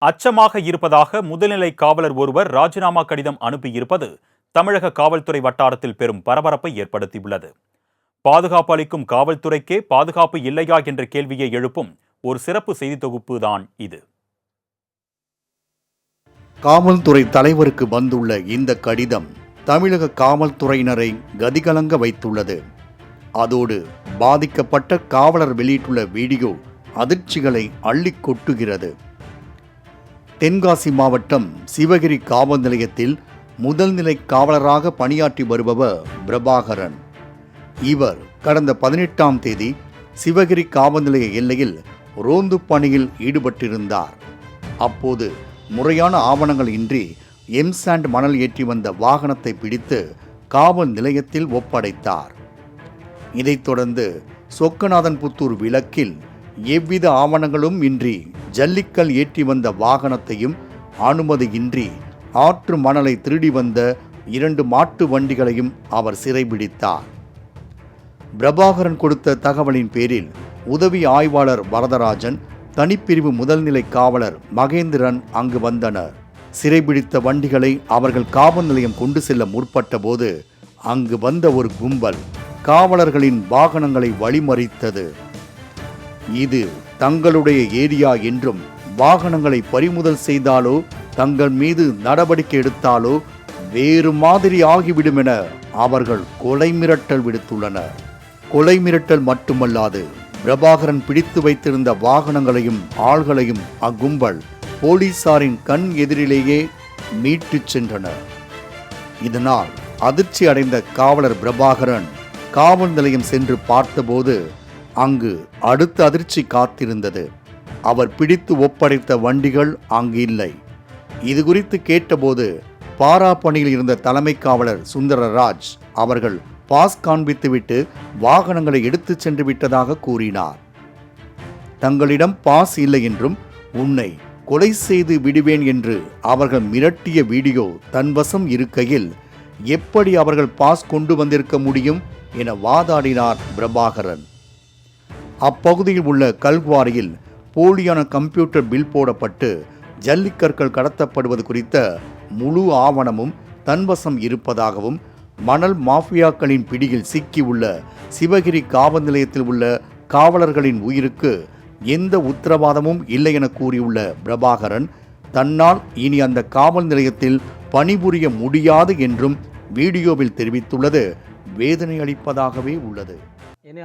அச்சமாக இருப்பதாக முதுநிலை காவலர் ஒருவர் ராஜினாமா கடிதம் அனுப்பியிருப்பது தமிழக காவல்துறை வட்டாரத்தில் பெரும் பரபரப்பை ஏற்படுத்தியுள்ளது. பாதுகாப்பு அளிக்கும் காவல்துறைக்கே பாதுகாப்பு இல்லையா என்ற கேள்வியை எழுப்பும் ஒரு சிறப்பு செய்தி தொகுப்பு தான் இது. காவல்துறை தலைவருக்கு வந்துள்ள இந்த கடிதம் தமிழக காவல்துறையினரை கதிகலங்க வைத்துள்ளது. அதோடு பாதிக்கப்பட்ட காவலர் வெளியிட்டுள்ள வீடியோ அதிர்ச்சிகளை அள்ளி கொட்டுகிறது. தென்காசி மாவட்டம் சிவகிரி காவல் நிலையத்தில் முதல் நிலை காவலராக பணியாற்றி வருபவர் பிரபாகரன். இவர் கடந்த 18ஆம் தேதி சிவகிரி காவல் நிலைய எல்லையில் ரோந்து பணியில் ஈடுபட்டிருந்தார். அப்போது முறையான ஆவணங்கள் இன்றி எம்சாண்ட் மணல் ஏற்றி வந்த வாகனத்தை பிடித்து காவல் நிலையத்தில் ஒப்படைத்தார். இதைத் தொடர்ந்து சொக்கநாதன்புத்தூர் விலக்கில் எவ்வித ஆவணங்களும் இன்றி ஜல்லிக்கல் ஏற்றி வந்த வாகனத்தையும் அனுமதியின்றி ஆற்று மணலை திருடி வந்த 2 மாட்டு வண்டிகளையும் அவர் சிறைபிடித்தார். பிரபாகரன் கொடுத்த தகவலின் பேரில் உதவி ஆய்வாளர் வரதராஜன், தனிப்பிரிவு முதல்நிலை காவலர் மகேந்திரன் அங்கு வந்தனர். சிறைபிடித்த வண்டிகளை அவர்கள் காவல் நிலையம் கொண்டு செல்ல முற்பட்ட போது அங்கு வந்த ஒரு கும்பல் காவலர்களின் வாகனங்களை வழிமறித்தது. இது தங்களுடைய ஏரியா என்றும் வாகனங்களை பறிமுதல் செய்தாலோ தங்கள் மீது நடவடிக்கை எடுத்தாலோ வேறு மாதிரி ஆகிவிடும் என அவர்கள் கொலை மிரட்டல் விடுத்துள்ளனர். கொலை மிரட்டல் மட்டுமல்லாது பிரபாகரன் பிடித்து வைத்திருந்த வாகனங்களையும் ஆள்களையும் அக்கும்பல் போலீசாரின் கண் எதிரிலேயே மீட்டுச் சென்றனர். இதனால் அதிர்ச்சி அடைந்த காவலர் பிரபாகரன் காவல் நிலையம் சென்று பார்த்தபோது அங்கு அடுத்த அதிர்ச்சி காத்திருந்தது. அவர் பிடித்து ஒப்படைத்த வண்டிகள் அங்கு இல்லை. இது குறித்து கேட்டபோது பாரா பணியில் இருந்த தலைமை காவலர் சுந்தரராஜ் அவர்கள் பாஸ் காண்பித்துவிட்டு வாகனங்களை எடுத்துச் சென்று விட்டதாக கூறினார். தங்களிடம் பாஸ் இல்லை என்றும் உன்னை கொலை செய்து விடுவேன் என்று அவர்கள் மிரட்டிய வீடியோ தன்வசம் இருக்கையில் எப்படி அவர்கள் பாஸ் கொண்டு வந்திருக்க முடியும் என வாதாடினார் பிரபாகரன். அப்பகுதியில் உள்ள கல்குவாரியில் போலியான கம்ப்யூட்டர் பில் போடப்பட்டு ஜல்லிக்கற்கள் கடத்தப்படுவது குறித்த முழு ஆவணமும் தன்வசம் இருப்பதாகவும் மணல் மாஃபியாக்களின் பிடியில் சிக்கியுள்ள சிவகிரி காவல் நிலையத்தில் உள்ள காவலர்களின் உயிருக்கு எந்த உத்தரவாதமும் இல்லை என கூறியுள்ள பிரபாகரன் தன்னால் இனி அந்த காவல் நிலையத்தில் பணிபுரிய முடியாது என்றும் வீடியோவில் தெரிவித்துள்ளது வேதனை அளிப்பதாகவே உள்ளது.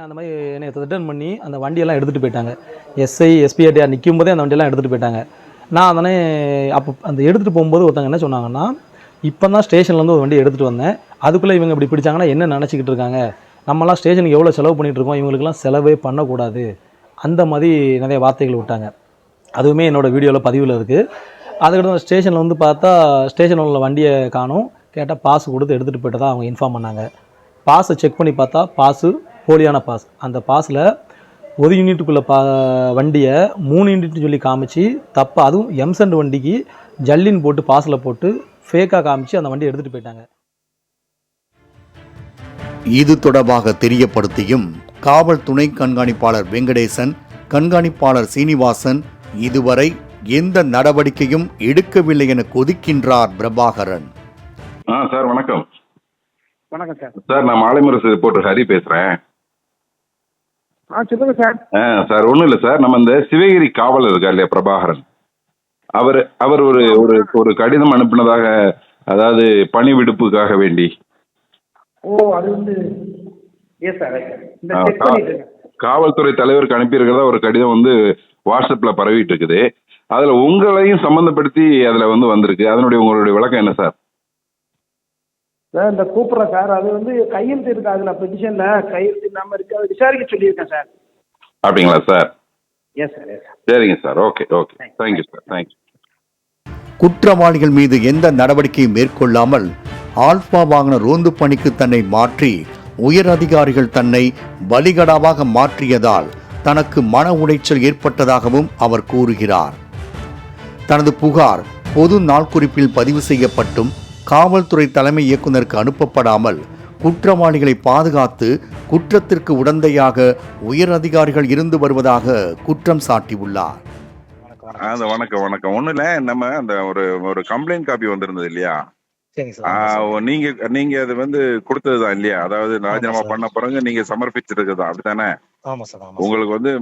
அந்த மாதிரி என்னை ரிட்டர்ன் பண்ணி அந்த வண்டியெல்லாம் எடுத்துகிட்டு போயிட்டாங்க. எஸ்ஐ எஸ்பிஆர்டிஆர் நிற்கும் போதே அந்த வண்டியெல்லாம் எடுத்துகிட்டு போயிட்டாங்க. நான் அதனே அப்போ அந்த எடுத்துகிட்டு போகும்போது ஒருத்தங்க என்ன சொன்னாங்கன்னா, இப்போ தான் ஸ்டேஷன்லேருந்து ஒரு வண்டி எடுத்துகிட்டு வந்தேன், அதுக்குள்ளே இவங்க இப்படி பிடிச்சாங்கன்னா என்ன நினச்சிக்கிட்டு இருக்காங்க, நம்மலாம் ஸ்டேஷனுக்கு எவ்வளோ செலவு பண்ணிகிட்டு இருக்கோம், இவங்களுக்குலாம் செலவே பண்ணக்கூடாது, அந்த மாதிரி நிறைய வார்த்தைகள் விட்டாங்க. அதுவுமே என்னோடய வீடியோவில் பதிவில் இருக்குது. அதுக்கடுத்து ஸ்டேஷனில் வந்து பார்த்தா ஸ்டேஷனில் உள்ள வண்டியை காணும். கேட்டால் பாஸ் கொடுத்து எடுத்துகிட்டு போய்ட்டு தான் அவங்க இன்ஃபார்ம் பண்ணாங்க. பாஸை செக் பண்ணி பார்த்தா பாஸு போலியான பாஸ். அந்த பாஸில் 1 யூனிட்டுக்குள்ளே வண்டியை 3 யூனிட்னு சொல்லி காமிச்சு தப்பாக, அதுவும் எம்சண்ட் வண்டிக்கு ஜல்லின் போட்டு பாஸில் போட்டு ஃபேக்காக காமிச்சு அந்த வண்டியை எடுத்துகிட்டு போயிட்டாங்க. இது தொடர்பாக தெரியப்படுத்தியும் காவல் துணை கண்காணிப்பாளர் வெங்கடேசன், கண்காணிப்பாளர் சீனிவாசன் இதுவரை எந்த நடவடிக்கையும் எடுக்கவில்லை என கொதிக்கின்றார் பிரபாகரன். சார் வணக்கம். வணக்கம் சார். சார் நான் மாலைமுரசு ரிப்போர்ட்டர் ஹரி பேசுறேன். சொல்லுங்க சார். சார் ஒன்றும் இல்லை சார், நம்ம இந்த சிவகிரி காவலர் இருக்கா இல்லையா பிரபாகரன், அவர் ஒரு ஒரு ஒரு கடிதம் அனுப்பினதாக, அதாவது பணி விடுப்புக்காக வேண்டி. அது வந்து காவல்துறை தலைவருக்கு அனுப்பியிருக்கிறதா ஒரு கடிதம் வந்து வாட்ஸ்அப்ல பரவிட்டு இருக்குது. அதுல உங்களையும் சம்பந்தப்படுத்தி அதுல வந்திருக்கு. அதனுடைய உங்களுடைய விளக்கம் என்ன சார்? சார் இந்த கூப்பிட்றேன் சார், அது வந்து கையெழுத்து இருக்கு, அதில் பெட்டிஷன்ல கையெழுத்து இல்லாமல் இருக்கு, அதை விசாரிக்க சொல்லியிருக்கேன் சார். அப்படிங்களா sir? Yes sir, yes sir. சரிங்க sir, okay okay, thank you sir, thank you. குற்றவாளிகள் மீது எந்த நடவடிக்கையும் மேற்கொள்ளாமல் ஆல்பா வாகன ரோந்து பணிக்கு தன்னை மாற்றி உயர் அதிகாரிகள் தன்னை பலிகடாவாக மாற்றியதால் தனக்கு மன உளைச்சல் ஏற்பட்டதாகவும் அவர் கூறுகிறார். தனது புகார் பொது நாள்குறிப்பில் பதிவு செய்யப்பட்டும் காவல்துறை தலைமை இயக்குநருக்கு அனுப்பப்படாமல் குற்றவாளிகளை பாதுகாத்து குற்றத்திற்கு உடந்தையாக உயர் அதிகாரிகள் இருந்து வருவதாக குற்றம் சாட்டியுள்ளார். அந்த வணக்கம் வணக்கம். ஒண்ணும் இல்ல, நம்ம அந்த ஒரு ஒரு கம்ப்ளைண்ட் காப்பி வந்திருந்தது இல்லையா? சரிங்க சார். ஆமா சார். நீங்க நீங்க அது வந்து கொடுத்ததுதான் இல்லையா? அதாவது ராஜினாமா சார். பண்ண பிறகு நீங்க சமர்ப்பிச்சிருக்குதா, அப்படித்தானே? ஆமா சார். ஆமா சார். உங்களுக்கு வந்து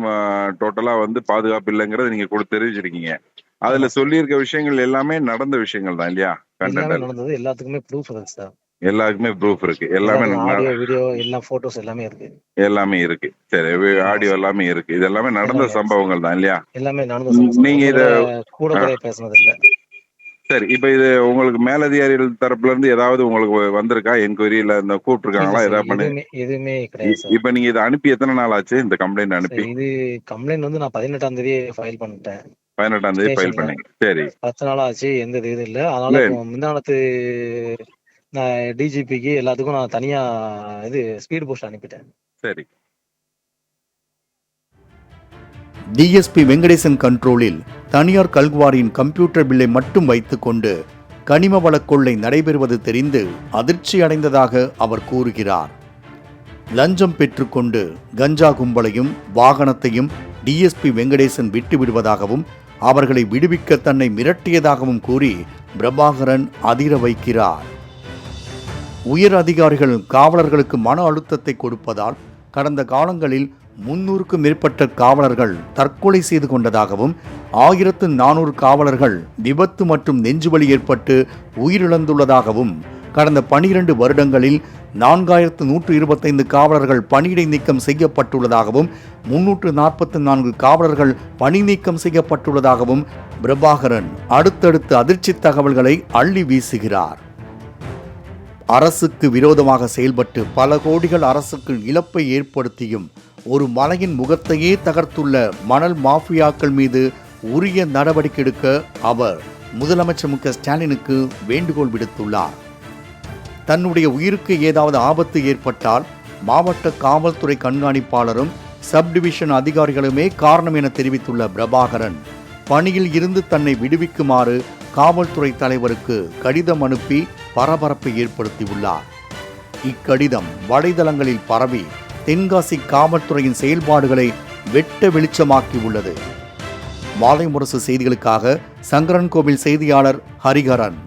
டோட்டலா வந்து பாதுகாப்பு இல்லைங்கிறத நீங்க தெரிவிச்சிருக்கீங்க. அதுல சொல்லியிருக்க விஷயங்கள் எல்லாமே நடந்த விஷயங்கள் தான் இல்லையா? எல்லாமே கண்டென்ட் நடந்தது. எல்லாத்துக்குமே ப்ரூஃப் இருக்கு சார். எல்லாருக்குமே ப்ரூஃப் இருக்கு. எல்லாமே ஆடியோ, வீடியோ எல்லாம் போட்டோஸ் எல்லாமே இருக்கு. எல்லாமே இருக்கு. சரி, ஆடியோ எல்லாமே இருக்கு. இது எல்லாமே நடந்த எல்லாமே இருக்கு. சம்பவங்கள் தான் இல்லையா? எல்லாமே நடந்த சம்பவம். நீங்க இத கூட குறைய பேசுனது இல்ல. சரி, இப்ப இது உங்களுக்கு மேலதிகாரிகள் தரப்புல இருந்து ஏதாவது உங்களுக்கு வந்திருக்கா? என்கொயரி இல்ல இந்த கூப்பிட்டுருக்காங்களா? ஏதாவது பண்ணி எதுவுமே கிடையாது சார். இப்ப நீங்க இதை அனுப்பி எத்தனை நாள் ஆச்சு? இந்த கம்ப்ளைண்ட் அனுப்பி இது கம்ப்ளைண்ட் வந்து நான் 18ஆம் தேதி ஃபைல் பண்ணிட்டேன். 18ஆம் தேதி ஃபைல் ஸ்டேஷன்ல. பண்ணீங்க. சரி 10 நாள் ஆச்சு. எந்த இது இல்ல. அதனால இல்ல. இப்போ முந்தானத்து நான் டிஜிபிக்கு எல்லாத்துக்கும் நான் தனியா இது ஸ்பீட் போஸ்ட் அனுப்பிட்டேன். சரி. டிஎஸ்பி வெங்கடேசன் கண்ட்ரோலில் தனியார் கல்குவாரியின் கம்ப்யூட்டர் பில்லை மட்டும் வைத்துக்கொண்டு கனிம வள கொள்ளை நடைபெறுவது தெரிந்து அதிர்ச்சி அடைந்ததாக அவர் கூறுகிறார். லஞ்சம் பெற்றுக்கொண்டு கஞ்சா கும்பலையும் வாகனத்தையும் டிஎஸ்பி வெங்கடேசன் விட்டுவிடுவதாகவும் அவர்களை விடுவிக்க தன்னை மிரட்டியதாகவும் கூறி பிரபாகரன் அதிர வைக்கிறார். உயர் அதிகாரிகள் காவலர்களுக்கு மன அழுத்தத்தை கொடுப்பதால் கடந்த காலங்களில் 300க்கும் மேற்பட்ட காவலர்கள் தற்கொலை செய்து கொண்டதாகவும் 1400 காவலர்கள் விபத்து மற்றும் நெஞ்சுவலி ஏற்பட்டு உயிரிழந்துள்ளதாகவும் கடந்த 12 வருடங்களில் 4125 காவலர்கள் பணியிடை நீக்கம் செய்யப்பட்டுள்ளதாகவும் 344 காவலர்கள் பணி நீக்கம் செய்யப்பட்டுள்ளதாகவும் பிரபாகரன் அடுத்தடுத்து அதிர்ச்சி தகவல்களை அள்ளி வீசுகிறார். அரசுக்கு விரோதமாக செயல்பட்டு பல கோடிகள் அரசுக்கு இழப்பை ஏற்படுத்தியும் ஒரு மலையின் முகத்தையே தகர்த்துள்ள மணல் மாஃபியாக்கள் மீது உரிய நடவடிக்கை எடுக்க அவர் முதலமைச்சர் மு.க. ஸ்டாலினுக்கு வேண்டுகோள் விடுத்துள்ளார். தன்னுடைய உயிருக்கு ஏதாவது ஆபத்து ஏற்பட்டால் மாவட்ட காவல்துறை கண்காணிப்பாளரும் சப் டிவிஷன் அதிகாரிகளுமே காரணம் என தெரிவித்துள்ள பிரபாகரன் பணியில் இருந்து தன்னை விடுவிக்குமாறு காவல்துறை தலைவருக்கு கடிதம் அனுப்பி பரபரப்பை ஏற்படுத்தியுள்ளார். இக்கடிதம் வலைதளங்களில் பரவி தென்காசி காவல்துறையின் செயல்பாடுகளை வெட்ட வெளிச்சமாக்கியுள்ளது. மாலை முரசு செய்திகளுக்காக சங்கரன்கோவில் செய்தியாளர் ஹரிஹரன்.